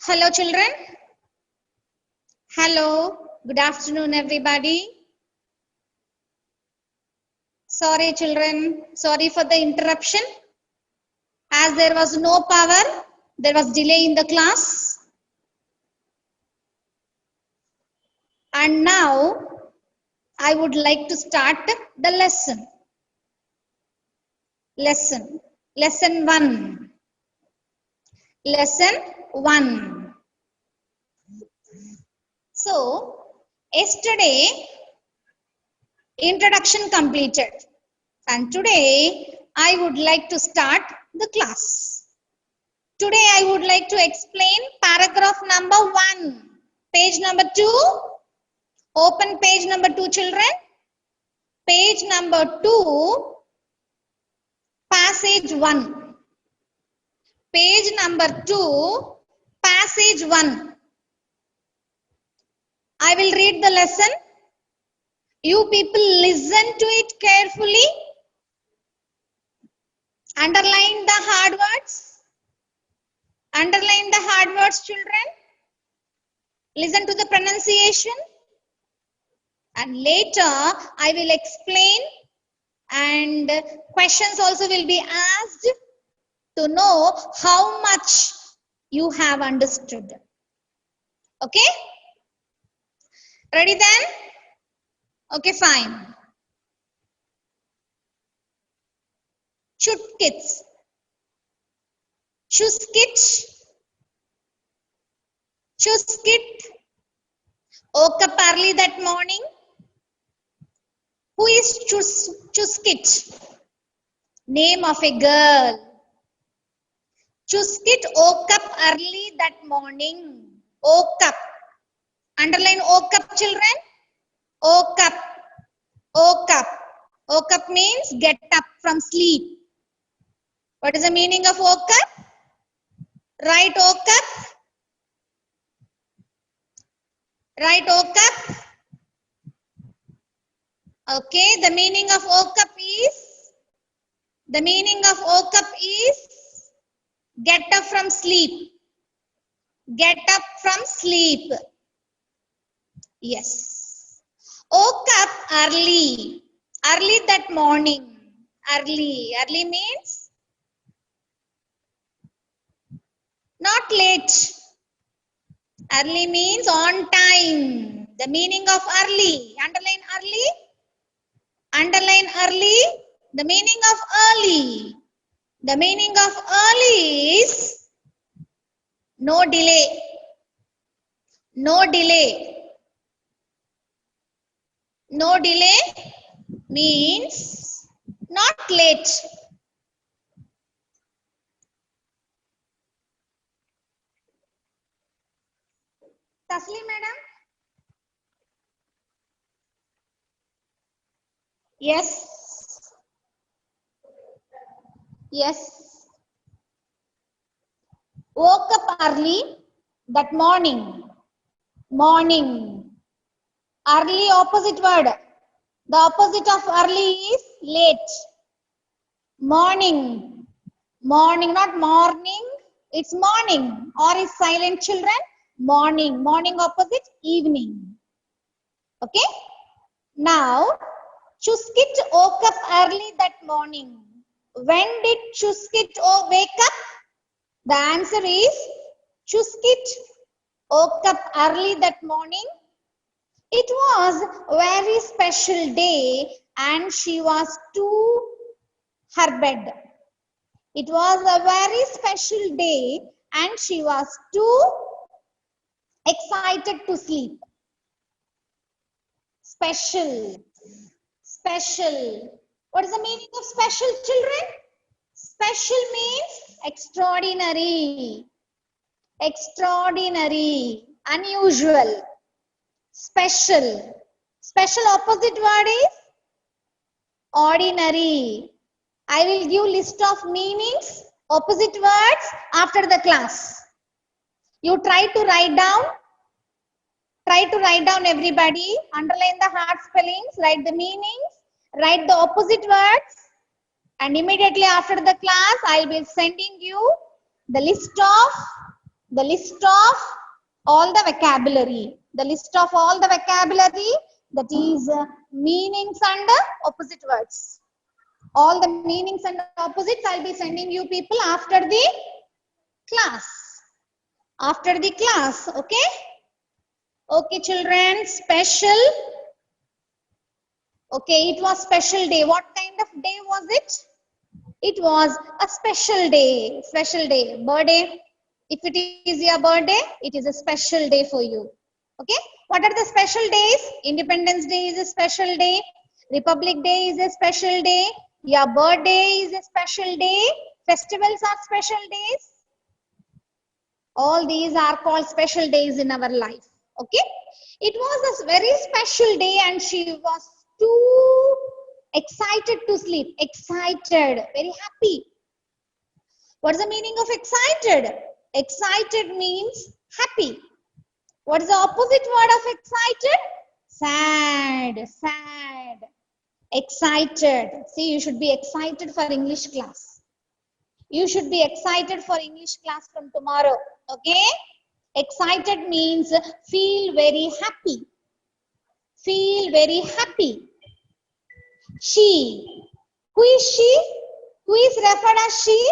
Hello children. Hello. Good afternoon everybody. Sorry children. Sorry for the interruption. As there was no power, there was delay in the class. And now I would like to start the lesson. Lesson 1. Lesson 1. So, yesterday introduction completed and today I would like to start the class. Today I would like to explain paragraph number 1, page number 2. Open page number 2 children. Page number 2, passage 1. Page number 2, passage 1. I will read the lesson. You people listen to it carefully. Underline the hard words. Underline the hard words, children. Listen to the pronunciation. And later I will explain and questions also will be asked to know how much you have understood. Okay? Ready then? Okay, fine. Chutkits. Chuskit. Chuskit. Woke up early that morning. Who is Chuskit? Name of a girl. Chuskit woke up early that morning. Woke up. Underline woke up, children. Woke up. Woke up. Woke up means get up from sleep. What is the meaning of woke up? Right, woke up. Right, woke up. Okay, the meaning of woke up is get up from sleep. Get up from sleep. Yes. Woke up early. Early that morning. Early. Early means not late. Early means on time. The meaning of early. Underline early. Underline early. The meaning of early. The meaning of early is no delay. No delay. No delay means not late. Tasli madam? Yes. Yes. Woke up early that morning. Morning. Early opposite word. The opposite of early is late. Morning. Morning, not morning. It's morning. Or is silent, children. Morning. Morning opposite evening. Okay. Now, Chuskit woke up early that morning. When did Chuskit wake up? The answer is Chuskit woke up early that morning. It was a very special day and she was to her bed. It was a very special day and she was too excited to sleep. Special. Special. What is the meaning of special, children? Special means extraordinary. Extraordinary. Unusual. Special. Special opposite word is ordinary. I will give list of meanings, opposite words after the class. You try to write down. Try to write down everybody. Underline the hard spellings. Write the meanings. Write the opposite words. And immediately after the class, I will be sending you the list of the list of all the vocabulary. The list of all the vocabulary, that is meanings and opposite words. All the meanings and opposites I'll be sending you people after the class. After the class, okay? Okay, children, special. Okay, it was special day. What kind of day was it? It was a special day. Special day. Birthday. If it is your birthday, it is a special day for you. Okay. What are the special days? Independence Day is a special day. Republic Day is a special day. Your birthday is a special day. Festivals are special days. All these are called special days in our life. Okay. It was a very special day and she was too excited to sleep. Excited. Very happy. What's the meaning of excited? Excited means happy. What is the opposite word of excited? Sad. Sad. Excited. See, you should be excited for English class. You should be excited for English class from tomorrow. Okay? Excited means feel very happy. Feel very happy. She. Who is she? Who is referred as she?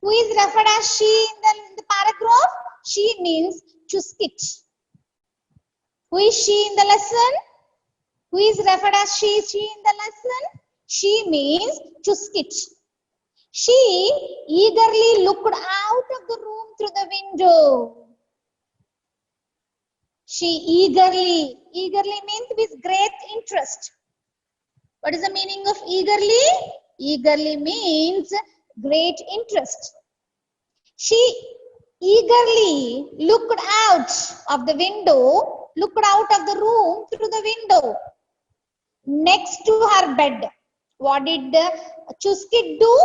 Who is referred as she in the paragraph? She means Chuskit. Who is she in the lesson? Who is referred as she in the lesson? She means Chuskit. She eagerly looked out of the room through the window. She eagerly means with great interest. What is the meaning of eagerly? Eagerly means great interest. She eagerly looked out of the window, looked out of the room through the window next to her bed. What did Chuskit do?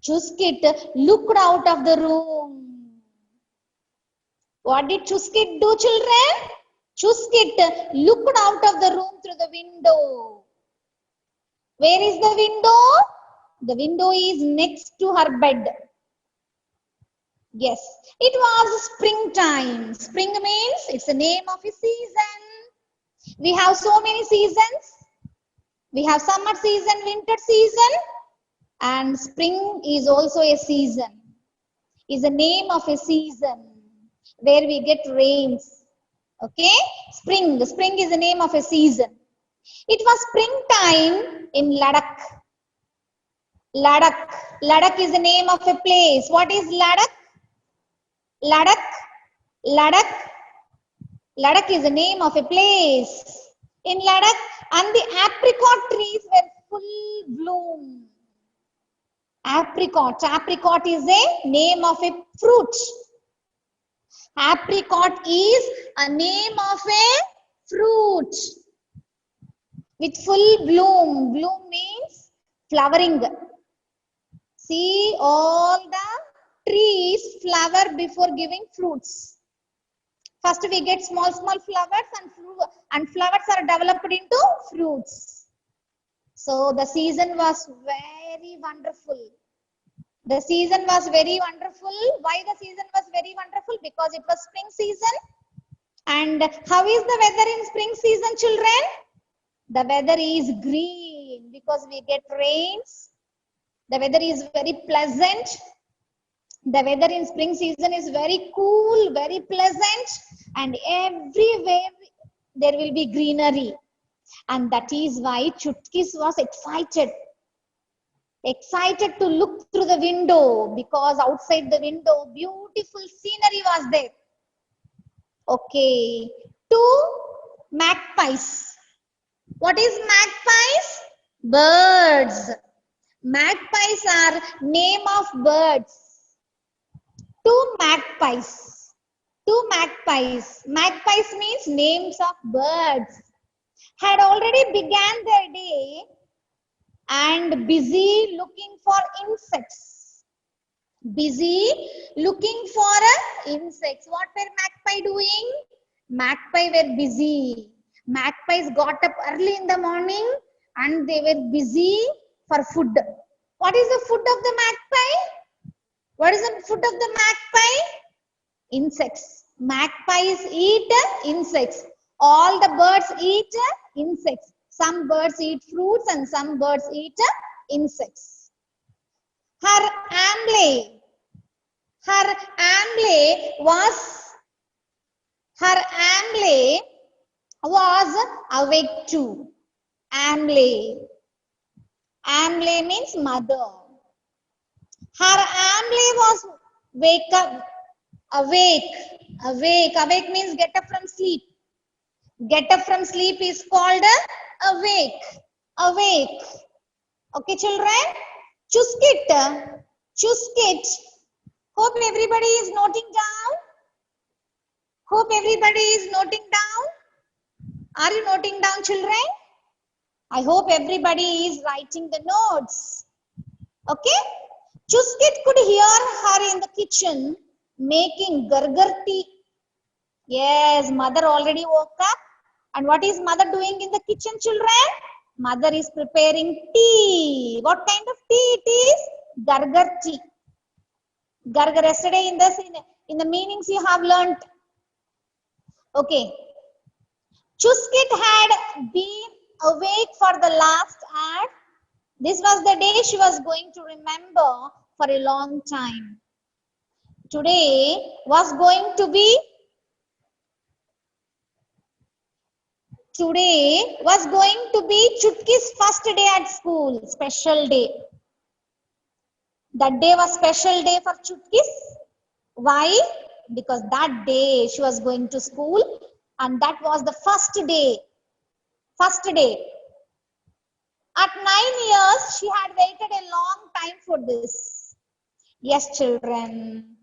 Chuskit looked out of the room. What did Chuskit do, children? Chuskit looked out of the room through the window. Where is the window? The window is next to her bed. Yes, it was springtime. Spring means it's the name of a season. We have so many seasons. We have summer season, winter season, and spring is also a season. Is the name of a season where we get rains. Okay, spring. The spring is the name of a season. It was springtime in Ladakh. Ladakh. Ladakh is the name of a place. What is Ladakh? Ladakh. Ladakh. Ladakh is the name of a place in Ladakh, and the apricot trees were full bloom. Apricot. Apricot is a name of a fruit. Apricot is a name of a fruit with full bloom. Bloom means flowering. See, all the trees flower before giving fruits. First we get small flowers, and flowers are developed into fruits. So the season was very wonderful. The season was very wonderful. Why the season was very wonderful? Because it was spring season. And how is the weather in spring season, children? The weather is green because we get rains. The weather is very pleasant. The weather in spring season is very cool, very pleasant, and everywhere there will be greenery. And that is why Chutkis was excited. Excited to look through the window because outside the window, beautiful scenery was there. Okay, 2 magpies. What is magpies? Birds. Magpies are name of birds. 2 magpies. 2 magpies. Magpies means names of birds. Had already began their day and busy looking for insects. Busy looking for insects. What were magpie doing? Magpie were busy. Magpies got up early in the morning and they were busy for food. What is the food of the magpie? What is the food of the magpie? Insects. Magpies eat insects. All the birds eat insects. Some birds eat fruits and some birds eat insects. Her family was awake too. Amle means mother. Her family was awake. Awake means get up from sleep. Get up from sleep is called awake. Awake. Okay, children? Chuskit. Chuskit. Hope everybody is noting down. Hope everybody is noting down. Are you noting down, children? I hope everybody is writing the notes. Okay? Chuskit could hear her in the kitchen making gargar tea. Yes, mother already woke up. And what is mother doing in the kitchen, children? Mother is preparing tea. What kind of tea it is? Gargar tea. Gargar, yesterday in the meanings you have learnt. Okay. Chuskit had been awake for the last hour. This was the day she was going to remember for a long time. Today was going to be Chutki's first day at school, special day. That day was special day for Chutkis. Why? Because that day she was going to school and that was the first day. First day. At 9 years, she had waited a long time for this. Yes, children.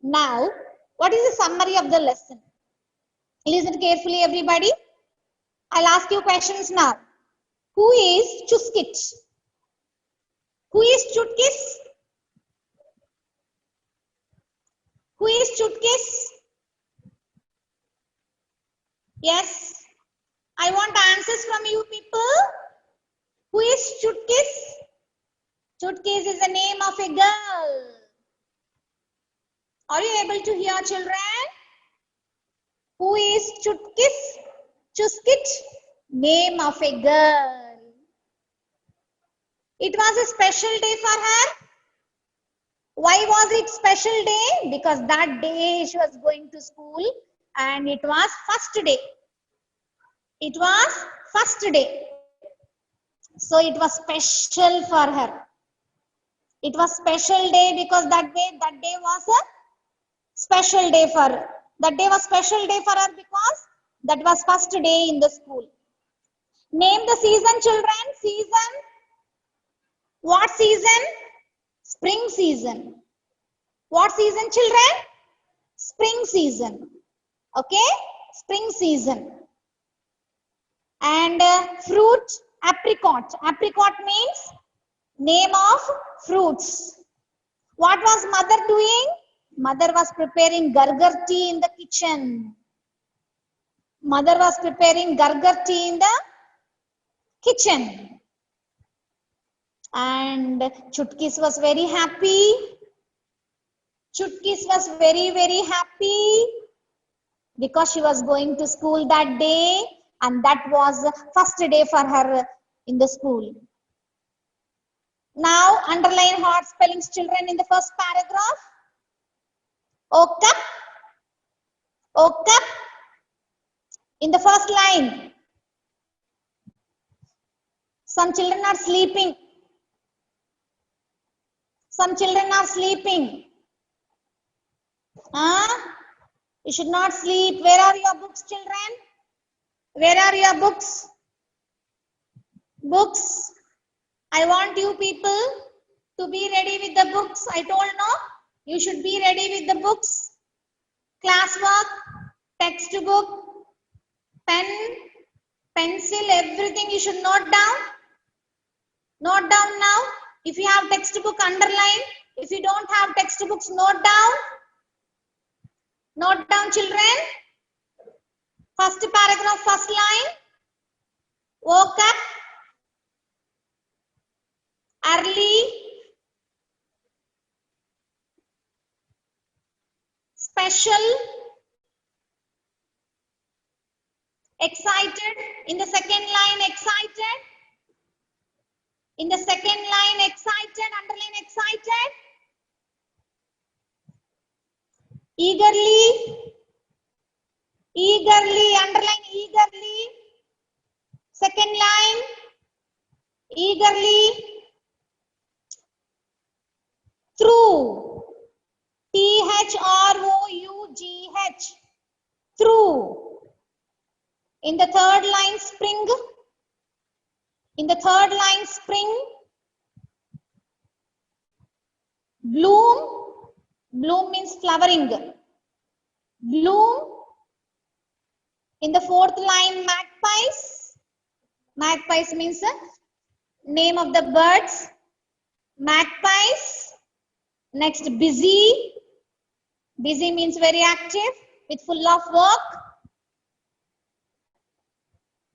Now, what is the summary of the lesson? Listen carefully, everybody. I'll ask you questions now. Who is Chuskit? Who is Chutkis? Who is Chutkis? Yes. I want answers from you people. Who is Chutkis? Chutkis is the name of a girl. Are you able to hear, children? Who is Chutkis? Chuskit, name of a girl. It was a special day for her. Why was it special day? Because that day she was going to school and it was first day. It was first day. So it was special for her. It was special day because that day was a special day for her. That day was special day for her because that was first day in the school. Name the season, children. Season. What season? Spring season. What season, children? Spring season. Okay? Spring season. And fruit, apricot. Apricot means name of fruits. What was mother doing? Mother was preparing gargar tea in the kitchen. Mother was preparing gargar tea in the kitchen. And Chutkis was very happy. Chutkis was very, very happy because she was going to school that day and that was the first day for her in the school. Now underline hard spellings, children, in the first paragraph. Woke up. Woke up. In the first line. Some children are sleeping. Some children are sleeping. You should not sleep. Where are your books, children? Where are your books? Books. I want you people to be ready with the books. I told no. You should be ready with the books. Classwork, textbook, pen, pencil, everything you should note down. Note down now. If you have textbook, underline. If you don't have textbooks, note down. Note down, children. First paragraph, first line. Woke up early. special, excited. In the second line, excited. In the second line, excited, underline excited. Eagerly, eagerly, underline eagerly. Second line, eagerly. Through, Through, through. In the third line, spring. In the third line, spring. Bloom, bloom means flowering. Bloom. In the fourth line, magpies. Magpies means name of the birds. Magpies. Next, busy. Busy means very active, with full of work.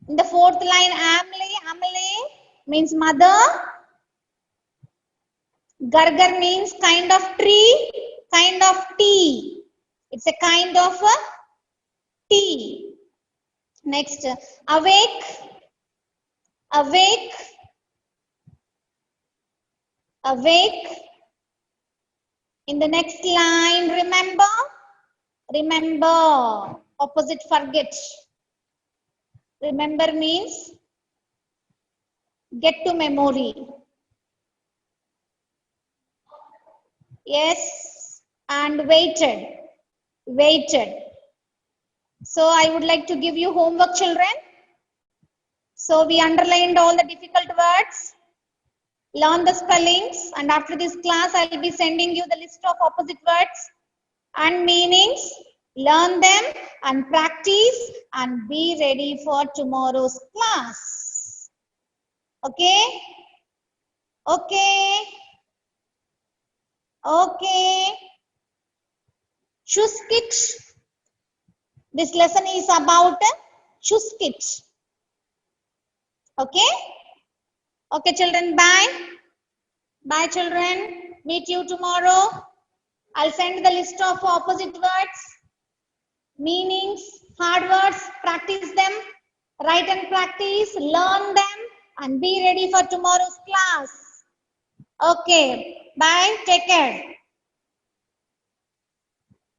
In the fourth line, amle means mother. Gargar means kind of tree, kind of tea. It's a kind of a tea. Next, awake, awake, awake. In the next line, remember, remember. Opposite, forget. Remember means get to memory. Yes, and waited, waited. So I would like to give you homework, children. So we underlined all the difficult words, learn the spellings, and after this class I will be sending you the list of opposite words and meanings. Learn them and practice and be ready for tomorrow's class. Okay? Okay. Okay. Chuskit. This lesson is about Chuskit. Okay? Okay, children, bye. Bye, children. Meet you tomorrow. I'll send the list of opposite words, meanings, hard words. Practice them. Write and practice. Learn them and be ready for tomorrow's class. Okay. Bye. Take care.